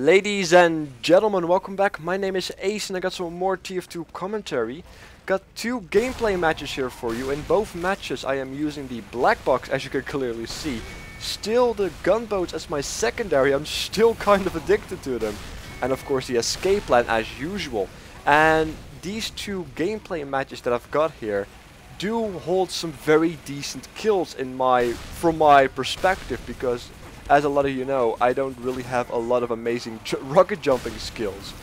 Ladies and gentlemen, welcome back. My name is Ace and I got some more TF2 commentary. Got two gameplay matches here for you. In both matches I am using the black box, as you can clearly see. Still the gunboats as my secondary. I'm still kind of addicted to them. And of course the escape plan as usual. And these two gameplay matches that I've got here do hold some very decent kills from my perspective, because as a lot of you know, I don't really have a lot of amazing rocket jumping skills.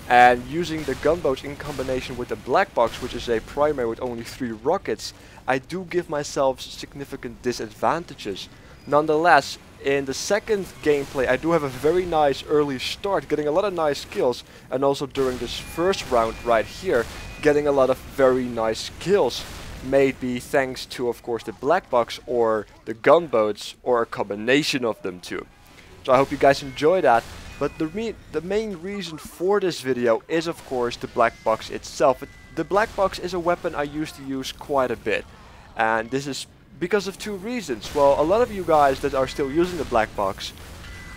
And using the gunboats in combination with the black box, which is a primary with only 3 rockets, I do give myself significant disadvantages. Nonetheless, in the second gameplay I do have a very nice early start, getting a lot of nice kills, and also during this first round right here, getting a lot of very nice kills. Maybe thanks to, of course, the black box or the gunboats, or a combination of them too. So I hope you guys enjoy that. But the main reason for this video is, of course, the black box itself. The black box is a weapon I used to use quite a bit, and this is because of 2 reasons. Well, a lot of you guys that are still using the black box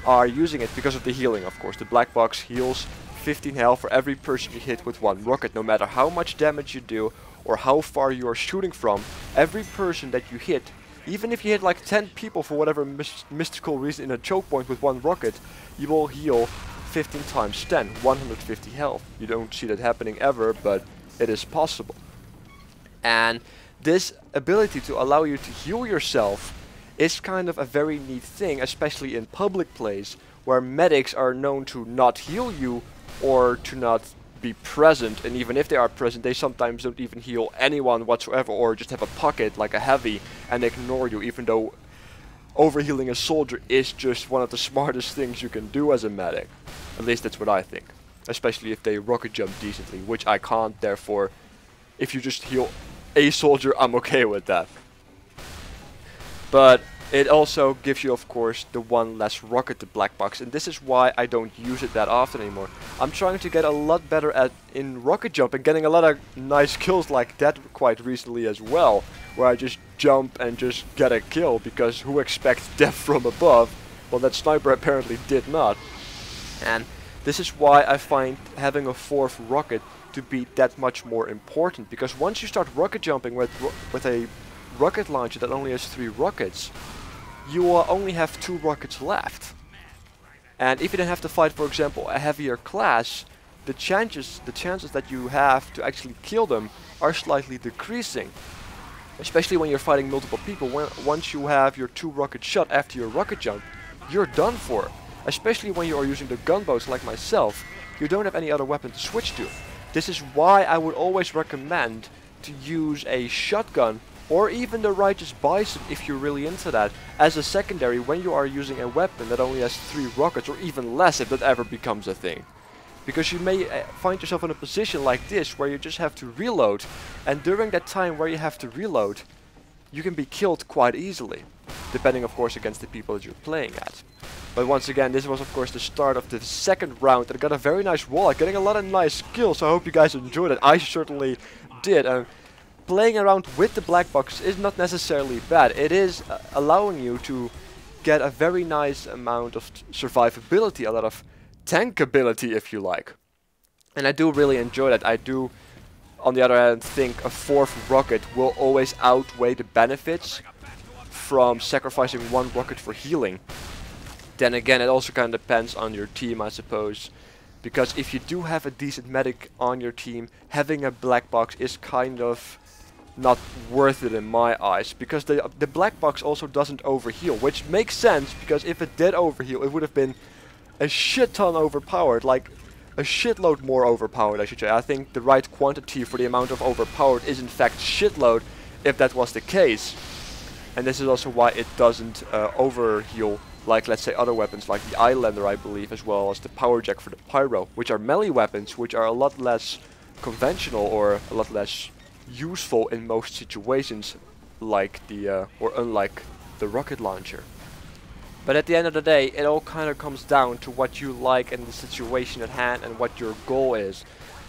are using it because of the healing, of course. The black box heals 15 health for every person you hit with 1 rocket, no matter how much damage you do or how far you are shooting from. Every person that you hit, even if you hit like 10 people for whatever mystical reason in a choke point with 1 rocket, you will heal 15 times 10, 150 health. You don't see that happening ever, but it is possible. And this ability to allow you to heal yourself is kind of a very neat thing, especially in public plays where medics are known to not heal you or to not be present, and even if they are present they sometimes don't even heal anyone whatsoever, or just have a pocket like a heavy and ignore you, even though overhealing a soldier is just one of the smartest things you can do as a medic. At least that's what I think, especially if they rocket jump decently, which I can't. Therefore, if you just heal a soldier, I'm okay with that. But it also gives you, of course, the 1 less rocket, the black box, and this is why I don't use it that often anymore. I'm trying to get a lot better in rocket jumping, getting a lot of nice kills like that quite recently as well, where I just jump and just get a kill, because who expects death from above? Well, that sniper apparently did not. And this is why I find having a 4th rocket to be that much more important, because once you start rocket jumping with a rocket launcher that only has 3 rockets, you will only have 2 rockets left. And if you then have to fight, for example, a heavier class, the chances that you have to actually kill them are slightly decreasing. Especially when you're fighting multiple people. Once you have your 2 rocket shot after your rocket jump, you're done for. Especially when you are using the gunboats like myself, you don't have any other weapon to switch to. This is why I would always recommend to use a shotgun, or even the Righteous Bison if you're really into that, as a secondary when you are using a weapon that only has 3 rockets, or even less if that ever becomes a thing. Because you may find yourself in a position like this where you just have to reload, and during that time where you have to reload, you can be killed quite easily, depending of course against the people that you're playing at. But once again, this was of course the start of the second round, and I got a very nice wall, getting a lot of nice kills, so I hope you guys enjoyed it. I certainly did. Playing around with the black box is not necessarily bad. It is allowing you to get a very nice amount of survivability, a lot of tankability if you like. And I do really enjoy that. I do, on the other hand, think a 4th rocket will always outweigh the benefits from sacrificing 1 rocket for healing. Then again, it also kind of depends on your team, I suppose. Because if you do have a decent medic on your team, having a black box is kind of not worth it in my eyes, because the black box also doesn't overheal, which makes sense, because if it did overheal it would have been a shit ton overpowered, like a shitload more overpowered I should say. I think the right quantity for the amount of overpowered is in fact shitload, if that was the case. And this is also why it doesn't overheal like, let's say, other weapons like the Islander, I believe, as well as the power jack for the pyro, which are melee weapons, which are a lot less conventional or a lot less useful in most situations, like or unlike the rocket launcher. But at the end of the day, it all kind of comes down to what you like and the situation at hand and what your goal is.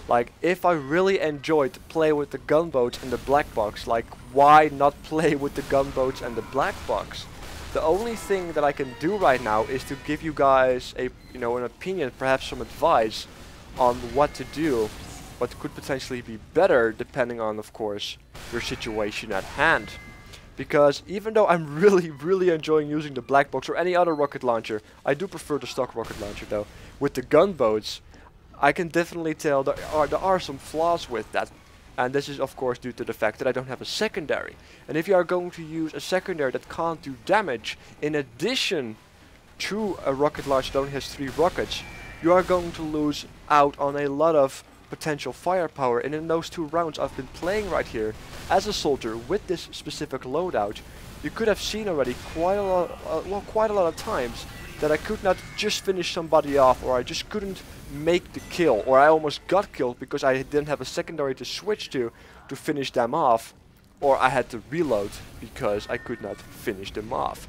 Like, if I really enjoyed to play with the gunboats and the black box, like, why not play with the gunboats and the black box? The only thing that I can do right now is to give you guys a, an opinion, perhaps some advice on what to do, what could potentially be better depending on, of course, your situation at hand. Because even though I'm really enjoying using the black box or any other rocket launcher, I do prefer the stock rocket launcher though, with the gunboats, I can definitely tell there are some flaws with that. And this is of course due to the fact that I don't have a secondary. And if you are going to use a secondary that can't do damage, in addition to a rocket launcher that only has 3 rockets, you are going to lose out on a lot of potential firepower. And in those 2 rounds I've been playing right here as a soldier with this specific loadout, you could have seen already quite a lot of times that I could not just finish somebody off, or I just couldn't make the kill, or I almost got killed because I didn't have a secondary to switch to finish them off, or I had to reload because I could not finish them off.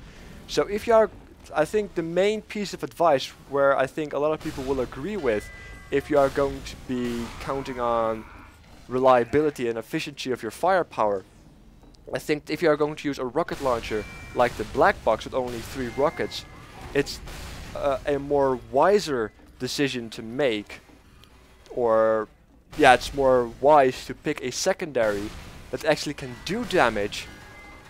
So if you are, I think the main piece of advice where I think a lot of people will agree with, if you are going to be counting on reliability and efficiency of your firepower, I think if you are going to use a rocket launcher like the black box with only 3 rockets, it's a more wiser decision to make, or yeah, it's more wise to pick a secondary that actually can do damage,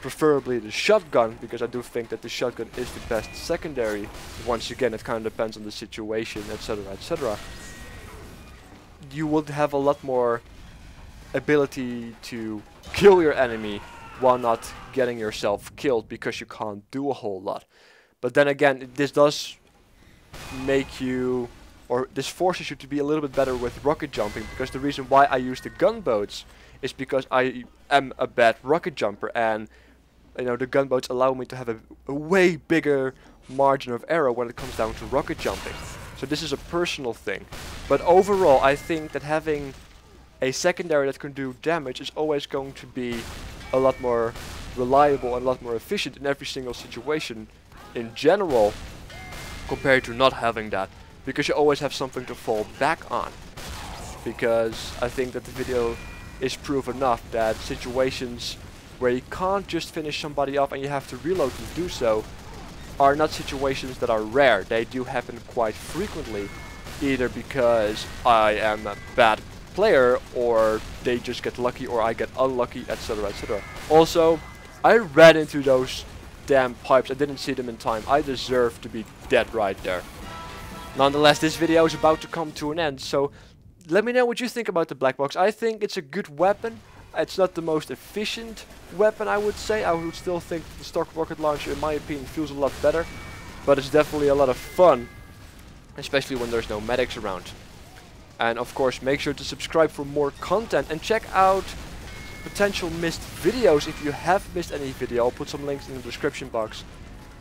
preferably the shotgun, because I do think that the shotgun is the best secondary. Once again, it kind of depends on the situation, etc, etc. You would have a lot more ability to kill your enemy while not getting yourself killed, because you can't do a whole lot. But then again, this does make you, or this forces you to be a little bit better with rocket jumping, because the reason why I use the gunboats is because I am a bad rocket jumper, and the gunboats allow me to have a way bigger margin of error when it comes down to rocket jumping. So this is a personal thing. But overall, I think that having a secondary that can do damage is always going to be a lot more reliable and a lot more efficient in every single situation in general, compared to not having that, because you always have something to fall back on. Because I think that the video is proof enough that situations where you can't just finish somebody off and you have to reload to do so are not situations that are rare. They do happen quite frequently, either because I am a bad player, or they just get lucky, or I get unlucky, etc, etc. Also, I ran into those damn pipes. I didn't see them in time. I deserve to be dead right there. Nonetheless, this video is about to come to an end, so let me know what you think about the black box. I think it's a good weapon. It's not the most efficient weapon, I would say. I would still think the stock rocket launcher, in my opinion, feels a lot better. But it's definitely a lot of fun, especially when there's no medics around. And of course, make sure to subscribe for more content, and check out potential missed videos if you have missed any video. I'll put some links in the description box.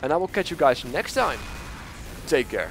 And I will catch you guys next time. Take care.